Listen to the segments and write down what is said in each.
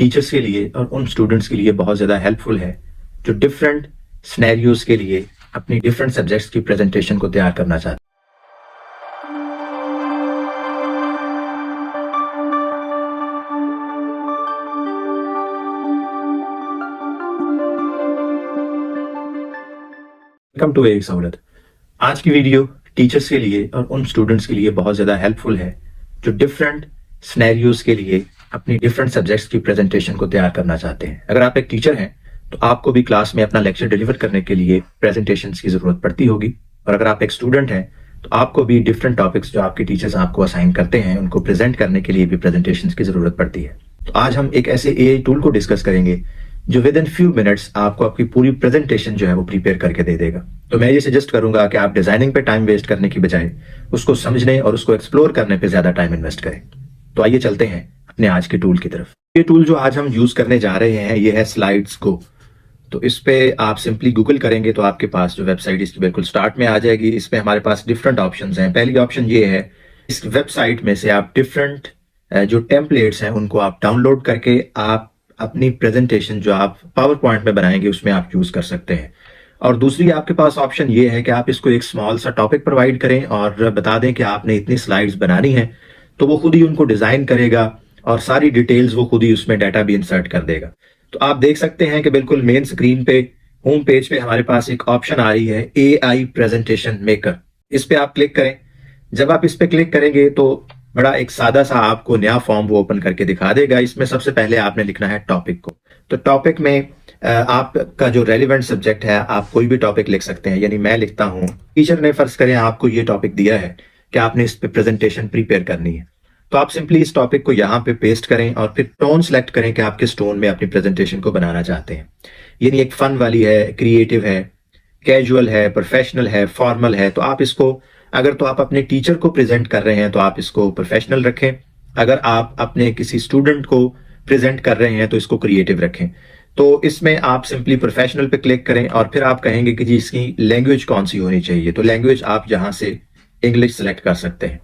Teachers के लिए और उन स्टूडेंट्स के लिए बहुत ज़्यादा हेल्पफुल है जो डिफरेंट सिनेरियोज के लिए अपनी डिफरेंट सब्जेक्ट्स की प्रेजेंटेशन को तैयार करना चाहते हैं। वेलकम टू एक सहूलत। आज की वीडियो टीचर्स के लिए और उन स्टूडेंट्स के लिए बहुत ज़्यादा हेल्पफुल है जो डिफरेंट सिनेरियोज के लिए अपनी डिफरेंट सब्जेक्ट्स की प्रेजेंटेशन को तैयार करना चाहते हैं। अगर आप एक टीचर हैं तो आपको भी क्लास में अपना लेक्चर डिलीवर करने के लिए प्रेजेंटेशंस की ज़रूरत पड़ती होगी, और अगर आप एक स्टूडेंट हैं तो आपको भी डिफरेंट टॉपिक्स जो आपके टीचर्स आपको असाइन करते हैं उनको प्रेजेंट करने के लिए भी प्रेजेंटेशंस की ज़रूरत पड़ती है। तो आज हम एक ऐसे एआई टूल को डिस्कस करेंगे जो विद इन फ्यू मिनट्स आपको आपकी पूरी प्रेजेंटेशन जो है वो प्रिपेयर करके दे देगा। तो मैं ये सजेस्ट करूंगा कि आप डिजाइनिंग पे टाइम वेस्ट करने की बजाय उसको समझने और उसको एक्सप्लोर करने पे ज्यादा टाइम इन्वेस्ट करें। तो आइए चलते हैं अपने आज के टूल की तरफ। ये टूल जो आज हम यूज करने जा रहे हैं ये है स्लाइड्स को। तो इस पे आप सिंपली गूगल करेंगे तो आपके पास जो वेबसाइट इसकी बिल्कुल स्टार्ट में आ जाएगी। इसमें हमारे पास डिफरेंट ऑप्शंस हैं। पहली ऑप्शन ये है, इस वेबसाइट में से आप डिफरेंट जो टेम्पलेट्स हैं उनको आप डाउनलोड करके आप अपनी प्रेजेंटेशन जो आप पावर पॉइंट में बनाएंगे उसमें आप यूज कर सकते हैं। और दूसरी आपके पास ऑप्शन ये है कि आप इसको एक स्मॉल सा टॉपिक प्रोवाइड करें और बता दें कि आपने इतनी स्लाइड्स बनानी है, तो वो खुद ही उनको डिजाइन करेगा और सारी डिटेल्स वो खुद ही उसमें डाटा भी इंसर्ट कर देगा। तो आप देख सकते हैं कि बिल्कुल मेन स्क्रीन पे होम पेज पे हमारे पास एक ऑप्शन आ रही है AI प्रेजेंटेशन मेकर। इस पे आप क्लिक करें। जब आप इस पे क्लिक करेंगे तो बड़ा एक सादा सा आपको नया फॉर्म वो ओपन करके दिखा देगा। इसमें सबसे पहले आपने लिखना है टॉपिक को। तो टॉपिक में आपका जो रेलिवेंट सब्जेक्ट है आप कोई भी टॉपिक लिख सकते हैं। यानी मैं लिखता हूं, टीचर ने फर्ज करें आपको ये टॉपिक दिया है कि आपने इस पे प्रेजेंटेशन प्रिपेयर करनी है, तो आप सिंपली इस टॉपिक को यहाँ पे पेस्ट करें और फिर टोन सेलेक्ट करें कि आप किस टोन में अपनी प्रेजेंटेशन को बनाना चाहते हैं। यानी एक फन वाली है, क्रिएटिव है, कैजुअल है, प्रोफेशनल है, फॉर्मल है। तो आप इसको, अगर तो आप अपने टीचर को प्रेजेंट कर रहे हैं तो आप इसको प्रोफेशनल रखें, अगर आप अपने किसी स्टूडेंट को प्रेजेंट कर रहे हैं तो इसको क्रिएटिव रखें। तो इसमें आप सिंपली प्रोफेशनल पे क्लिक करें और फिर आप कहेंगे कि जी इसकी लैंग्वेज कौन सी होनी चाहिए। तो लैंग्वेज आप यहाँ से इंग्लिश सेलेक्ट कर सकते हैं।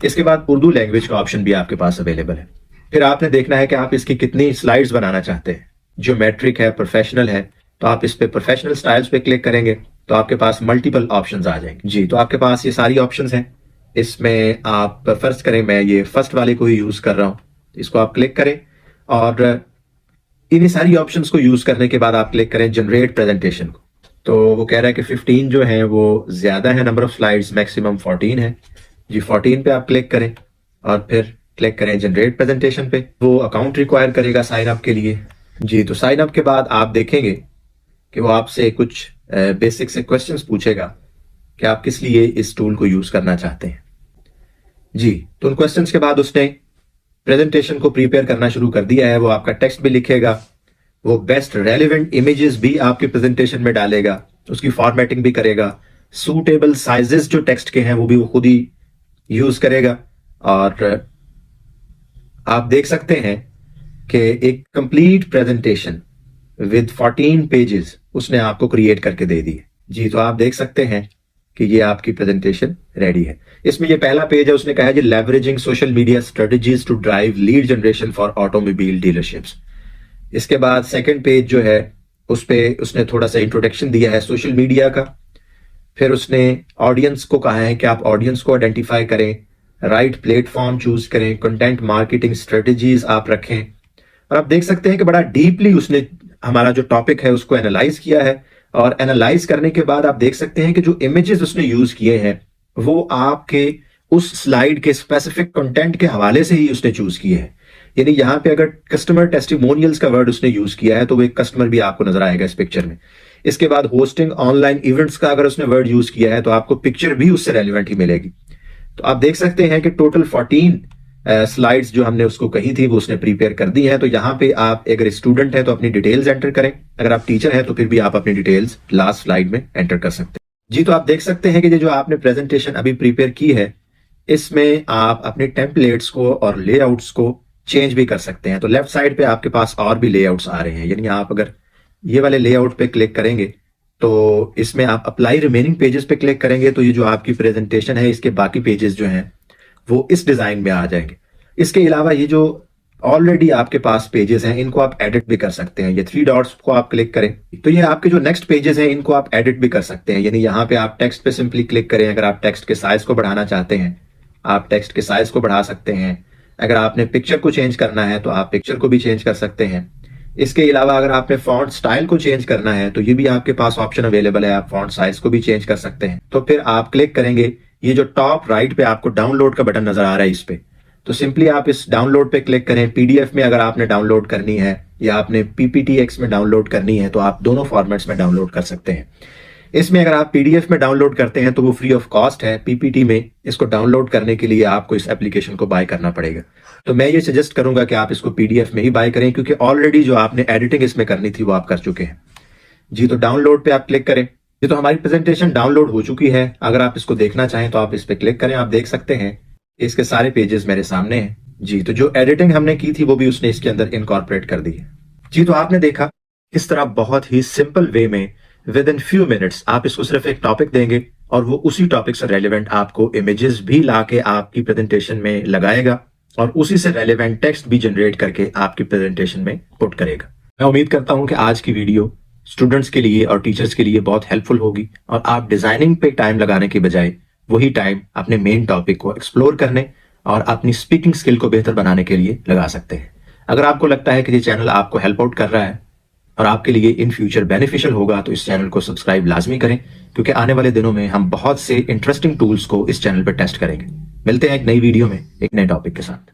इसके बाद उर्दू लैंग्वेज का ऑप्शन भी आपके पास अवेलेबल है। फिर आपने देखना है कि आप इसकी कितनी स्लाइड्स बनाना चाहते हैं। ज्योमेट्रिक है, प्रोफेशनल है, तो आप इस पे प्रोफेशनल स्टाइल्स पे क्लिक करेंगे तो आपके पास मल्टीपल ऑप्शंस आ जाएंगे। जी, तो आपके पास ये सारी ऑप्शंस हैं। इसमें आप फर्स्ट करें, मैं ये फर्स्ट वाले को ही यूज कर रहा हूं, इसको आप क्लिक करें और इन्हीं सारी ऑप्शंस को यूज करने के बाद आप क्लिक करें जनरेट प्रेजेंटेशन को। तो वो कह रहा है कि 15 जो है वो ज्यादा है, नंबर ऑफ स्लाइड्स मैक्सिमम 14 है। जी, 14 पे आप क्लिक करें और फिर क्लिक करें जनरेट प्रेजेंटेशन पे। वो अकाउंट रिक्वायर करेगा साइन अप के लिए। जी, तो साइन अप के बाद आप देखेंगे कि वो आपसे कुछ बेसिक से क्वेश्चंस पूछेगा कि आप किस लिए इस टूल को यूज करना चाहते हैं। जी, तो उन क्वेश्चंस के बाद उसने प्रेजेंटेशन को प्रिपेयर करना शुरू कर दिया है। वो आपका टेक्स्ट भी लिखेगा, वो बेस्ट रेलिवेंट इमेजेस भी आपके प्रेजेंटेशन में डालेगा, उसकी फॉर्मेटिंग भी करेगा, सूटेबल साइजेस जो टेक्स्ट के हैं वो भी वो खुद ही यूज करेगा। और आप देख सकते हैं कि एक कंप्लीट प्रेजेंटेशन विद 14 पेजेस उसने आपको क्रिएट करके दे दी है। जी, तो आप देख सकते हैं कि ये आपकी प्रेजेंटेशन रेडी है। इसमें ये पहला पेज है, उसने कहा है जी leveraging social media strategies to drive lead generation for automobile dealerships. इसके बाद सेकंड पेज जो है उस पे उसने थोड़ा सा इंट्रोडक्शन दिया है सोशल मीडिया का। फिर उसने ऑडियंस को कहा है कि आप ऑडियंस को आइडेंटिफाई करें, राइट प्लेटफॉर्म चूज करें, कंटेंट मार्केटिंग स्ट्रेटजीज आप रखें। और आप देख सकते हैं कि बड़ा डीपली उसने हमारा जो टॉपिक है उसको एनालाइज किया है। और एनालाइज करने के बाद आप देख सकते हैं कि जो इमेजेस उसने यूज किए हैं वो आपके उस स्लाइड के स्पेसिफिक कंटेंट के हवाले से ही उसने चूज किए हैं। यानी यहाँ पे अगर कस्टमर टेस्टिमोनियल्स का वर्ड उसने यूज किया है तो वो एक कस्टमर भी आपको नजर आएगा इस पिक्चर में। इसके बाद होस्टिंग ऑनलाइन इवेंट्स का अगर उसने वर्ड यूज किया है तो आपको पिक्चर भी उससे रेलिवेंट ही मिलेगी। तो आप देख सकते हैं कि टोटल 14 स्लाइड्स जो हमने उसको कही थी वो उसने प्रिपेयर कर दी है। तो यहाँ पे आप अगर स्टूडेंट है तो अपनी डिटेल्स एंटर करें, अगर आप टीचर है तो फिर भी आप अपनी डिटेल्स लास्ट स्लाइड में एंटर कर सकते हैं। जी, तो आप देख सकते हैं कि ये जो आपने प्रेजेंटेशन अभी प्रिपेयर की है इसमें आप अपने टेम्पलेट्स को और लेआउट्स को चेंज भी कर सकते हैं। तो लेफ्ट साइड पे आपके पास और भी लेआउट्स आ रहे हैं। यानी आप अगर ये वाले लेआउट पे क्लिक करेंगे तो इसमें आप अप्लाई रिमेनिंग पेजेस पे क्लिक करेंगे तो ये जो आपकी प्रेजेंटेशन है इसके बाकी पेजेस जो हैं वो इस डिजाइन में आ जाएंगे। इसके अलावा ये जो ऑलरेडी आपके पास पेजेस हैं, इनको आप एडिट भी कर सकते हैं। ये 3 डॉट्स को आप क्लिक करें तो ये आपके जो नेक्स्ट पेजेस हैं इनको आप एडिट भी कर सकते हैं। यानी यहाँ पे आप टेक्स्ट पे सिंपली क्लिक करें। अगर आप टेक्स्ट के साइज को बढ़ाना चाहते हैं, आप टेक्स्ट के साइज को बढ़ा सकते हैं। अगर आपने पिक्चर को चेंज करना है तो आप पिक्चर को भी चेंज कर सकते हैं। इसके अलावा अगर आपने फॉन्ट स्टाइल को चेंज करना है तो ये भी आपके पास ऑप्शन अवेलेबल है, आप फॉन्ट साइज को भी चेंज कर सकते हैं। तो फिर आप क्लिक करेंगे, ये जो टॉप राइट पे आपको डाउनलोड का बटन नजर आ रहा है इस पे, तो सिंपली आप इस डाउनलोड पे क्लिक करें। पीडीएफ में अगर आपने डाउनलोड करनी है या आपने पीपीटीएक्स में डाउनलोड करनी है तो आप दोनों फॉर्मेट्स में डाउनलोड कर सकते हैं। इसमें अगर आप पीडीएफ में डाउनलोड करते हैं तो वो फ्री ऑफ कॉस्ट है। पीपीटी में इसको डाउनलोड करने के लिए आपको इस एप्लीकेशन को बाय करना पड़ेगा। तो मैं ये सजेस्ट करूंगा कि आप इसको पीडीएफ में ही बाय करें, क्योंकि ऑलरेडी जो आपने एडिटिंग इसमें करनी थी वो आप कर चुके हैं। जी, तो डाउनलोड पे आप क्लिक करें। ये तो हमारी प्रेजेंटेशन डाउनलोड हो चुकी है। अगर आप इसको देखना चाहें तो आप इस पे क्लिक करें। आप देख सकते हैं इसके सारे पेजेस मेरे सामने हैं। जी, तो जो एडिटिंग हमने की थी वो भी उसने इसके अंदर इनकॉर्पोरेट कर दी है। जी, तो आपने देखा इस तरह बहुत ही सिंपल वे में विद इन फ्यू मिनट्स आप इसको सिर्फ एक टॉपिक देंगे और वो उसी टॉपिक से रेलिवेंट आपको इमेजेस भी लाके आपकी प्रेजेंटेशन में लगाएगा और उसी से रेलिवेंट टेक्स्ट भी जनरेट करके आपकी प्रेजेंटेशन में पुट करेगा। मैं उम्मीद करता हूं कि आज की वीडियो स्टूडेंट्स के लिए और टीचर्स के लिए बहुत हेल्पफुल होगी और आप डिजाइनिंग पे टाइम लगाने के बजाय वही टाइम अपने मेन टॉपिक को एक्सप्लोर करने और अपनी स्पीकिंग स्किल को बेहतर बनाने के लिए लगा सकते हैं। अगर आपको लगता है कि ये चैनल आपको हेल्प आउट कर रहा है और आपके लिए इन फ्यूचर बेनिफिशियल होगा तो इस चैनल को सब्सक्राइब लाजमी करें, क्योंकि आने वाले दिनों में हम बहुत से इंटरेस्टिंग टूल्स को इस चैनल पर टेस्ट करेंगे। मिलते हैं एक नई वीडियो में एक नए टॉपिक के साथ।